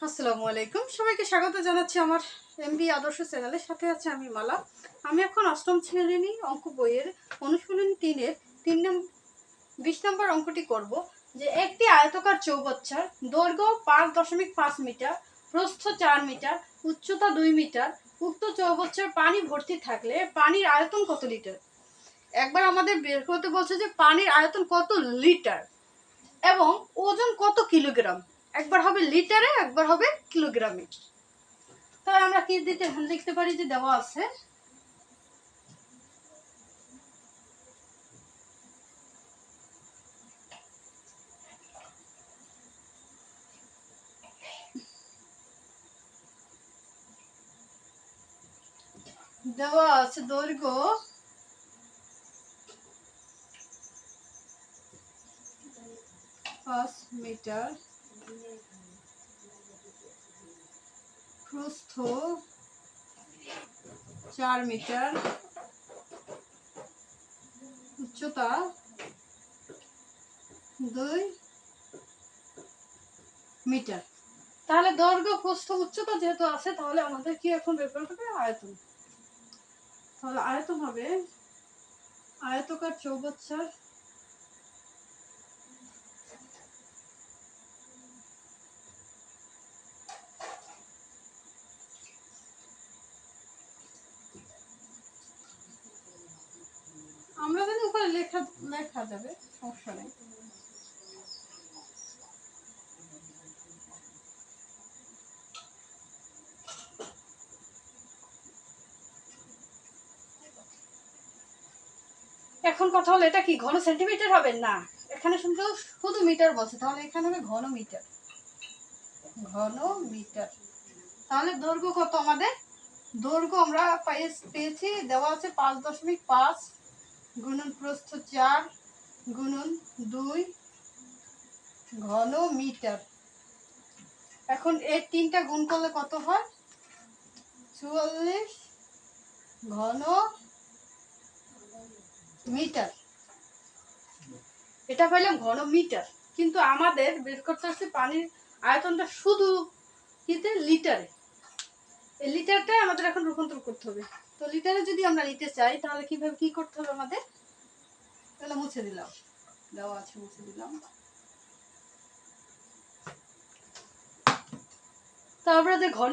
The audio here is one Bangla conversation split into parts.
আসসালামু আলাইকুম, সবাইকে স্বাগত জানাচ্ছি আমার এমবি আদর্শ চ্যানেলের সাথে আছে আমি মালা। আমি এখন অষ্টম শ্রেণী অঙ্ক বইয়ের অনুশীলনী 3-এর 20 নম্বর অঙ্কটি করব। যে একটি আয়তকার চৌবাচ্চার দৈর্ঘ্য 5.5 মিটার, প্রস্থ 4 মিটার, উচ্চতা 2 মিটার। উক্ত চৌবাচ্চার পানি ভর্তি থাকলে পানির আয়তন কত লিটার? একবার আমাদের বের করতে বলছে যে পানির আয়তন কত লিটার এবং ওজন কত কিলোগ্রাম। একবার হবে লিটারে, একবার হবে কিলোগ্রামে। তাহলে আমরা কি লিখতে পারি যে দেওয়া আছে দৈর্ঘ্য 5 মিটার, প্রস্থ 4 মিটার, উচ্চতা 2 মিটার। তাহলে দৈর্ঘ্য, প্রস্থ, উচ্চতা যেহেতু আছে, তাহলে আমাদের কি এখন বের করতে হবে আয়তন। তাহলে আয়তন হবে আয়তকার চৌবাচ্চার আমরা জানি উপরে লেখা যাবে, সমস্যা নেই। এখন কথা হলো এটা কি ঘন সেন্টিমিটার হবে না, এখানে শুধু মিটার বলছে, তাহলে এখানে হবে ঘন মিটার। ঘন মিটার। তাহলে দৈর্ঘ্য কত আমাদের? দৈর্ঘ্য আমরা পেয়েছি, দেওয়া আছে 5.5 গুণন প্রস্থ 4 গুণন 2 ঘন মিটার। এখন এই তিনটা গুণ করলে কত হয়? 44 ঘন মিটার। এটা পাইলাম ঘন মিটার, কিন্তু আমাদের বের করতে হচ্ছে পানির আয়তনটা শুধু কিতে লিটারে। এই লিটারটা আমাদের এখন রূপান্তর করতে হবে। তো লিটারে যদি আমরা নিতে চাই তাহলে কিভাবে কি করতে হবে আমাদের? তাহলে মুছে দিলাম, দেওয়া আছে মুছে দিলাম। তারপরে যে ঘন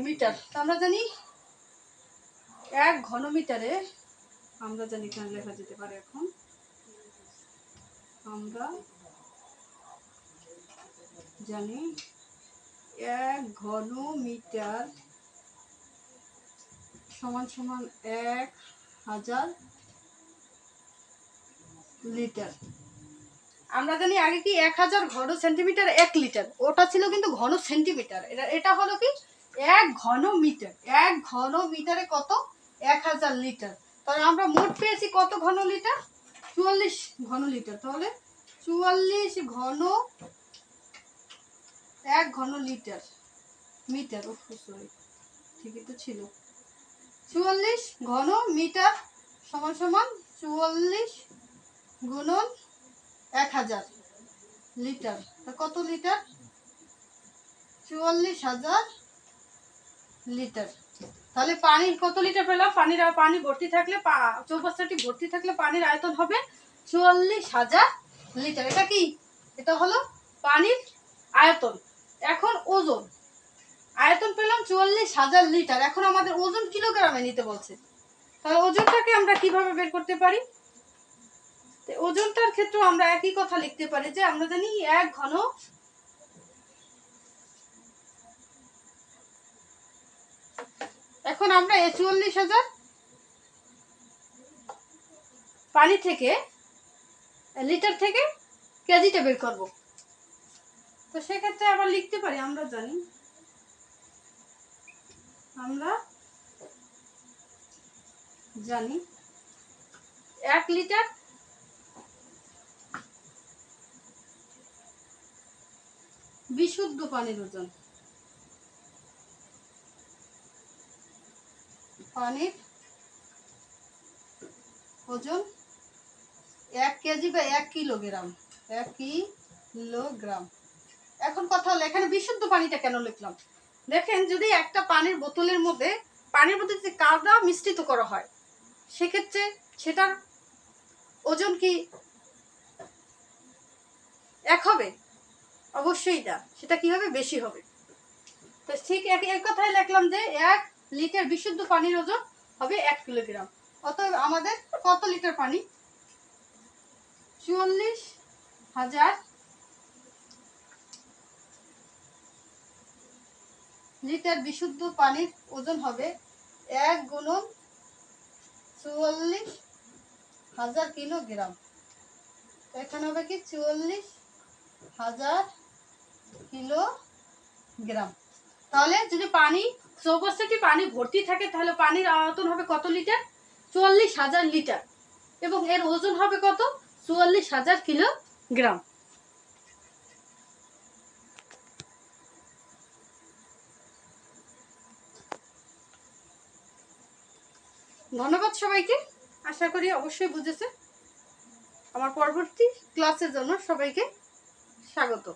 মিটার, আমরা জানি 1 ঘন মিটারে, আমরা জানি এখানে লেখা যেতে পারে। এখন আমরা জানি 1 ঘন মিটার সমান সমান 1000 লিটার। আমরা জানি আগে কি 1000 ঘন সেন্টিমিটার 1 লিটার, ওটা ছিল কিন্তু ঘন সেন্টিমিটার। এটা হলো কি 1 ঘন মিটার। 1 ঘন মিটারে কত? 1000 লিটার। তাহলে আমরা মোট পেয়েছি কত ঘন লিটার? 44 ঘন লিটার। তাহলে 44 ঘন 1 ঘন লিটার মিটার, সরি ঠিকই তো ছিল। 44 ঘন মিটার সমান সমান 44 গুণন 1000 লিটার। কত লিটার? 44,000 লিটার। তাহলে পানি কত লিটার পেলাম? পানি ভর্তি থাকলে, চৌবাচ্চাটি ভর্তি থাকলে পানির আয়তন হবে 44,000 লিটার। এটা কি? এটা হলো পানির আয়তন। এখন ওজন, আয়তন পেলাম 44,000 লিটার। এখন আমাদের ওজন কিলোগ্রামে নিতে বলছে। তাহলে ওজনটাকে আমরা কিভাবে বের করতে পারি? ওজনটার ক্ষেত্রে আমরা একই কথা লিখতে পারি যে আমরা জানি 1 ঘন, এখন আমরা 44,000 পানি থেকে, লিটার থেকে কেজিটা বের করব। তো সেক্ষেত্রে আবার লিখতে পারি, আমরা জানি 1 লিটার বিশুদ্ধ পানির ওজন। পানির ওজন 1 কেজি বা 1 কিলোগ্রাম। 1 কিলোগ্রাম। এখন কথা হলো এখানে বিশুদ্ধ পানিটা কেন লিখলাম। দেখেন যদি একটা পানির বোতলের মধ্যে যদি কাদা মিশ্রিত করা হয়, সেক্ষেত্রে সেটার ওজন কি এক হবে? অবশ্যই না, সেটা কি হবে, বেশি হবে। তো ঠিক এক কথাই লিখলাম যে 1 লিটার বিশুদ্ধ পানির ওজন হবে 1 কিলোগ্রাম। অতএব আমাদের কত লিটার পানি? 44,000 লিটার বিশুদ্ধ পানির ওজন হবে 1 গুণন 44,000 কিলোগ্রাম। এখানে হবে কি 44,000 কিলোগ্রাম। তাহলে যদি পানি চৌবাচ্চাটি পানি ভর্তি থাকে তাহলে পানির আয়তন হবে কত লিটার? 44,000 লিটার, এবং এর ওজন হবে কত? 44,000 কিলোগ্রাম। ধন্যবাদ সবাইকে, আশা করি অবশ্যই বুঝেছে। আমার পরবর্তী ক্লাসের জন্য সবাইকে স্বাগত।